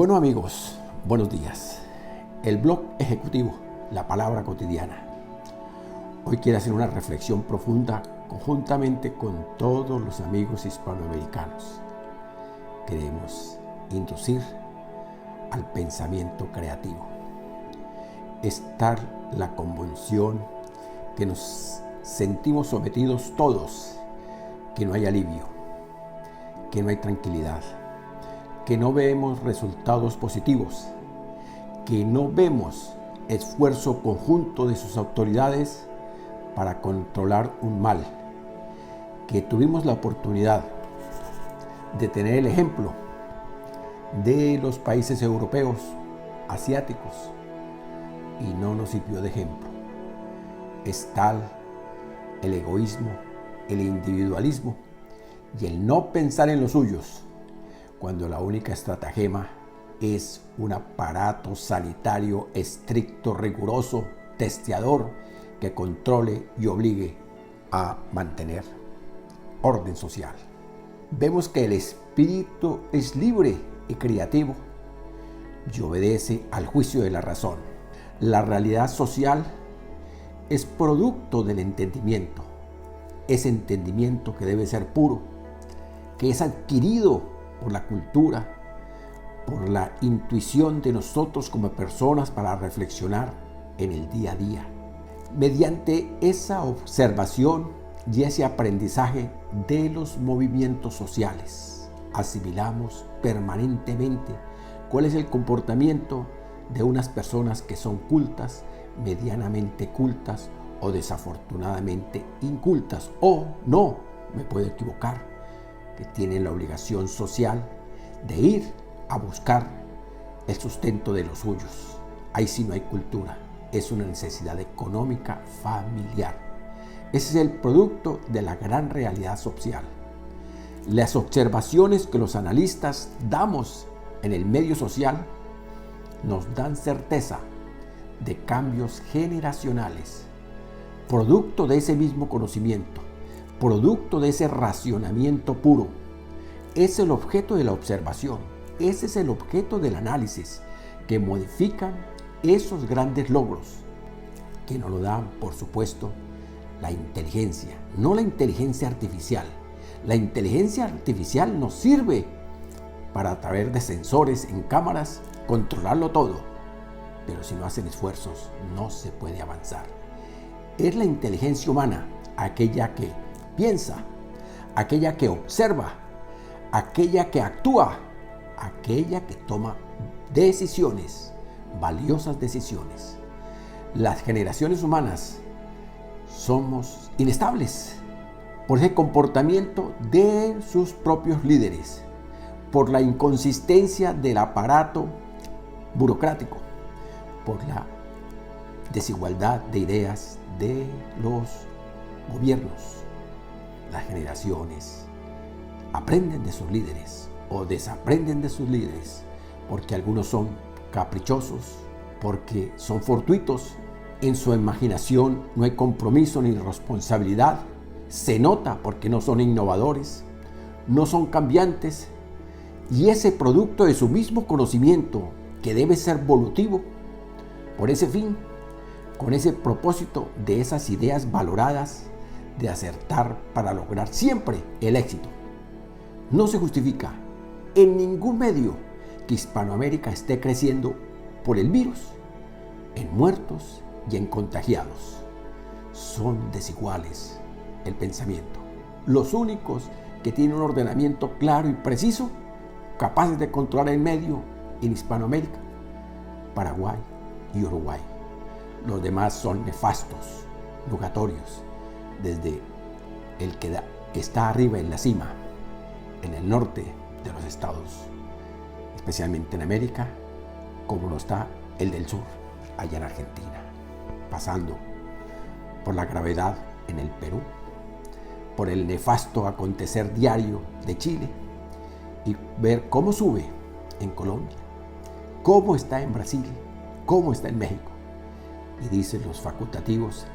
Bueno amigos, buenos días. El blog ejecutivo, la palabra cotidiana. Hoy quiero hacer una reflexión profunda conjuntamente con todos los amigos hispanoamericanos. Queremos inducir al pensamiento creativo. Es tal la convulsión que nos sentimos sometidos todos, que no hay alivio, que no hay tranquilidad, que no vemos resultados positivos, que no vemos esfuerzo conjunto de sus autoridades para controlar un mal, que tuvimos la oportunidad de tener el ejemplo de los países europeos, asiáticos, y no nos sirvió de ejemplo. Es tal el egoísmo, el individualismo y el no pensar en los suyos, cuando la única estratagema es un aparato sanitario estricto, riguroso, testeador, que controle y obligue a mantener orden social. Vemos que el espíritu es libre y creativo y obedece al juicio de la razón. La realidad social es producto del entendimiento, ese entendimiento que debe ser puro, que es adquirido por la cultura, por la intuición de nosotros como personas para reflexionar en el día a día. Mediante esa observación y ese aprendizaje de los movimientos sociales, asimilamos permanentemente cuál es el comportamiento de unas personas que son cultas, medianamente cultas o desafortunadamente incultas, o no, me puedo equivocar, que tienen la obligación social de ir a buscar el sustento de los suyos. Ahí sí no hay cultura, es una necesidad económica familiar. Ese es el producto de la gran realidad social. Las observaciones que los analistas damos en el medio social nos dan certeza de cambios generacionales, producto de ese mismo conocimiento, producto de ese racionamiento puro. Es el objeto de la observación, ese es el objeto del análisis, que modifican esos grandes logros, que nos lo dan, por supuesto, la inteligencia, no la inteligencia artificial. La inteligencia artificial nos sirve para, a través de sensores en cámaras, controlarlo todo, pero si no hacen esfuerzos, no se puede avanzar. Es la inteligencia humana, aquella que piensa, aquella que observa, aquella que actúa, aquella que toma decisiones, valiosas decisiones. Las generaciones humanas somos inestables por ese comportamiento de sus propios líderes, por la inconsistencia del aparato burocrático, por la desigualdad de ideas de los gobiernos. Las generaciones aprenden de sus líderes o desaprenden de sus líderes, porque algunos son caprichosos, porque son fortuitos, en su imaginación no hay compromiso ni responsabilidad, se nota porque no son innovadores, no son cambiantes, y ese producto de su mismo conocimiento, que debe ser volutivo, por ese fin, con ese propósito de esas ideas valoradas, de acertar para lograr siempre el éxito. No se justifica en ningún medio que Hispanoamérica esté creciendo por el virus, en muertos y en contagiados. Son desiguales el pensamiento. Los únicos que tienen un ordenamiento claro y preciso, capaces de controlar el medio en Hispanoamérica, Paraguay y Uruguay. Los demás son nefastos, nugatorios, desde el que está arriba en la cima, en el norte de los estados, especialmente en América, como lo está el del sur, allá en Argentina, pasando por la gravedad en el Perú, por el nefasto acontecer diario de Chile, y ver cómo sube en Colombia, cómo está en Brasil, cómo está en México. Y dicen los facultativos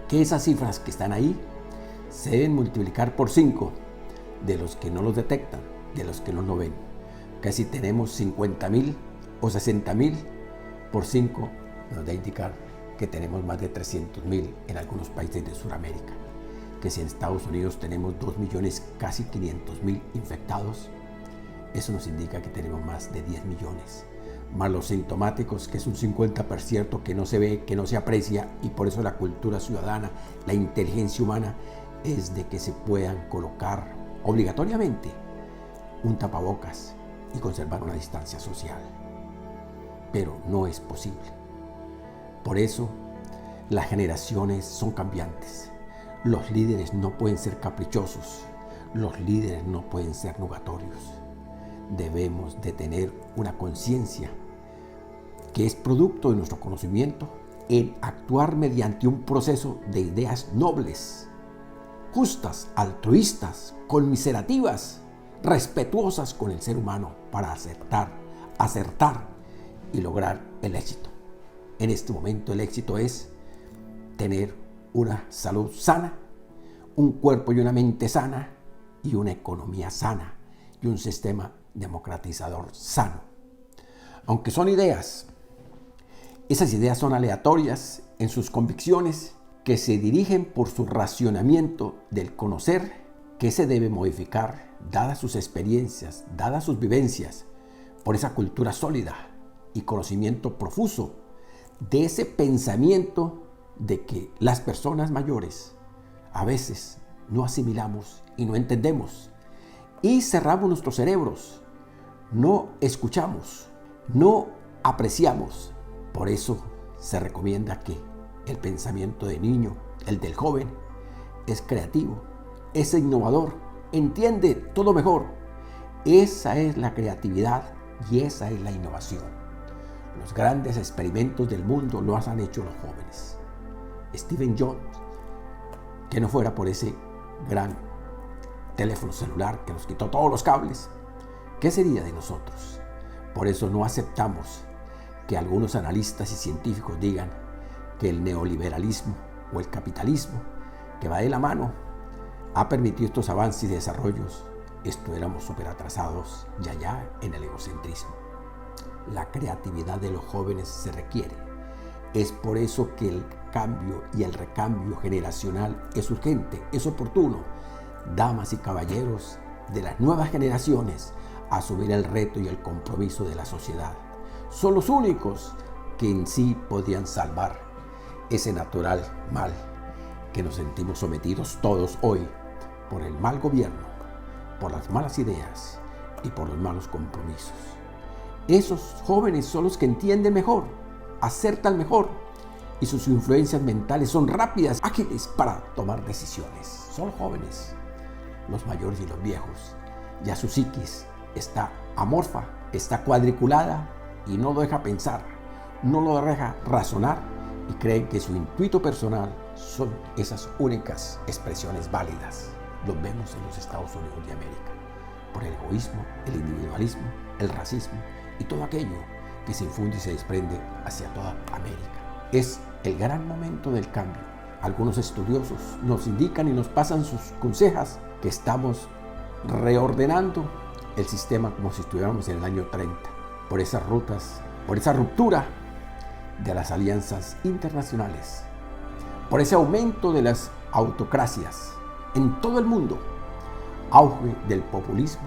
que esas cifras que están ahí se deben multiplicar por 5 de los que no los detectan, de los que no lo ven, que si tenemos 50,000 o 60,000 por 5 nos da a indicar que tenemos más de 300,000 en algunos países de Sudamérica, que si en Estados Unidos tenemos 2 millones, casi 500,000 infectados, eso nos indica que tenemos más de 10 millones, más los sintomáticos, que es un 50% que no se ve, que no se aprecia, y por eso la cultura ciudadana, la inteligencia humana, es de que se puedan colocar obligatoriamente un tapabocas y conservar una distancia social. Pero no es posible. Por eso, las generaciones son cambiantes. Los líderes no pueden ser caprichosos. Los líderes no pueden ser nugatorios. Debemos de tener una conciencia que es producto de nuestro conocimiento en actuar mediante un proceso de ideas nobles, justas, altruistas, conmiserativas, respetuosas con el ser humano para acertar y lograr el éxito. En este momento el éxito es tener una salud sana, un cuerpo y una mente sana y una economía sana y un sistema democratizador sano. Aunque son ideas, esas ideas son aleatorias en sus convicciones que se dirigen por su racionamiento del conocer que se debe modificar dadas sus experiencias, dadas sus vivencias, por esa cultura sólida y conocimiento profuso de ese pensamiento de que las personas mayores a veces no asimilamos y no entendemos y cerramos nuestros cerebros, no escuchamos, no apreciamos. Por eso se recomienda que el pensamiento del niño, el del joven, es creativo, es innovador, entiende todo mejor. Esa es la creatividad y esa es la innovación. Los grandes experimentos del mundo los han hecho los jóvenes. Stephen Jobs, que no fuera por ese gran teléfono celular que nos quitó todos los cables, ¿qué sería de nosotros? Por eso no aceptamos que algunos analistas y científicos digan que el neoliberalismo o el capitalismo, que va de la mano, ha permitido estos avances y desarrollos. Estuviéramos súper atrasados y allá en el egocentrismo. La creatividad de los jóvenes se requiere. Es por eso que el cambio y el recambio generacional es urgente, es oportuno. Damas y caballeros de las nuevas generaciones, asumir el reto y el compromiso de la sociedad. Son los únicos que en sí podrían salvar ese natural mal que nos sentimos sometidos todos hoy por el mal gobierno, por las malas ideas y por los malos compromisos. Esos jóvenes son los que entienden mejor, acertan mejor y sus influencias mentales son rápidas, ágiles para tomar decisiones. Son jóvenes, los mayores y los viejos. Ya su psiquis está amorfa, está cuadriculada y no lo deja pensar, no lo deja razonar y creen que su intuito personal son esas únicas expresiones válidas. Los vemos en los Estados Unidos de América, por el egoísmo, el individualismo, el racismo y todo aquello que se infunde y se desprende hacia toda América. Es el gran momento del cambio. Algunos estudiosos nos indican y nos pasan sus consejos que estamos reordenando el sistema como si estuviéramos en el año 30, por esas rutas, por esa ruptura de las alianzas internacionales, por ese aumento de las autocracias en todo el mundo, auge del populismo,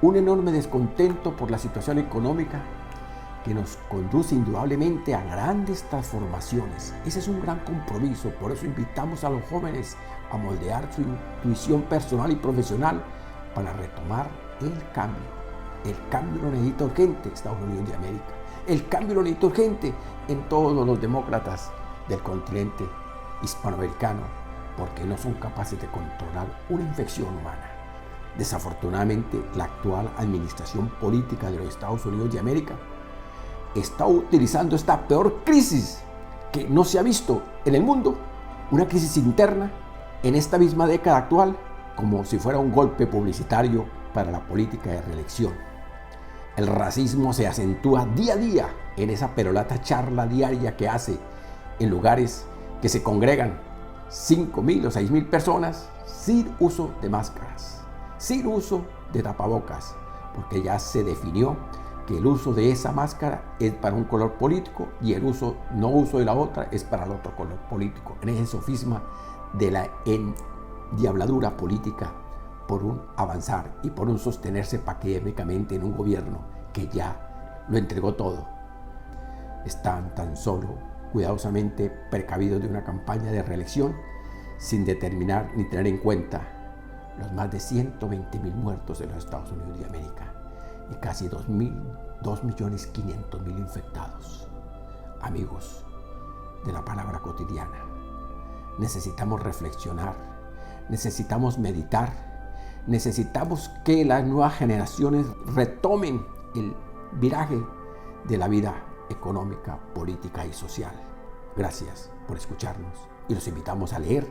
un enorme descontento por la situación económica que nos conduce indudablemente a grandes transformaciones. Ese es un gran compromiso, por eso invitamos a los jóvenes a moldear su intuición personal y profesional para retomar el cambio. El cambio lo necesita urgente Estados Unidos de América. El cambio lo necesita urgente en todos los demócratas del continente hispanoamericano, porque no son capaces de controlar una infección humana. Desafortunadamente, la actual administración política de los Estados Unidos de América está utilizando esta peor crisis que no se ha visto en el mundo, una crisis interna en esta misma década actual, como si fuera un golpe publicitario para la política de reelección. El racismo se acentúa día a día en esa perolata charla diaria que hace en lugares que se congregan 5,000 o 6,000 personas sin uso de máscaras, sin uso de tapabocas, porque ya se definió que el uso de esa máscara es para un color político y el no uso de la otra es para el otro color político. En ese sofisma de la endiabladura política por un avanzar y por un sostenerse paquémicamente en un gobierno que ya lo entregó todo. Están tan solo cuidadosamente precavidos de una campaña de reelección sin determinar ni tener en cuenta los más de 120.000 muertos de los Estados Unidos de América y casi 2.500.000 infectados. Amigos de la palabra cotidiana, necesitamos reflexionar, necesitamos meditar, necesitamos que las nuevas generaciones retomen el viraje de la vida económica, política y social. Gracias por escucharnos y los invitamos a leer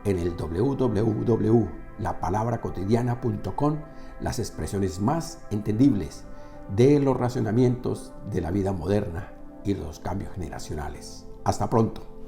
en el www.lapalabracotidiana.com las expresiones más entendibles de los razonamientos de la vida moderna y los cambios generacionales. Hasta pronto.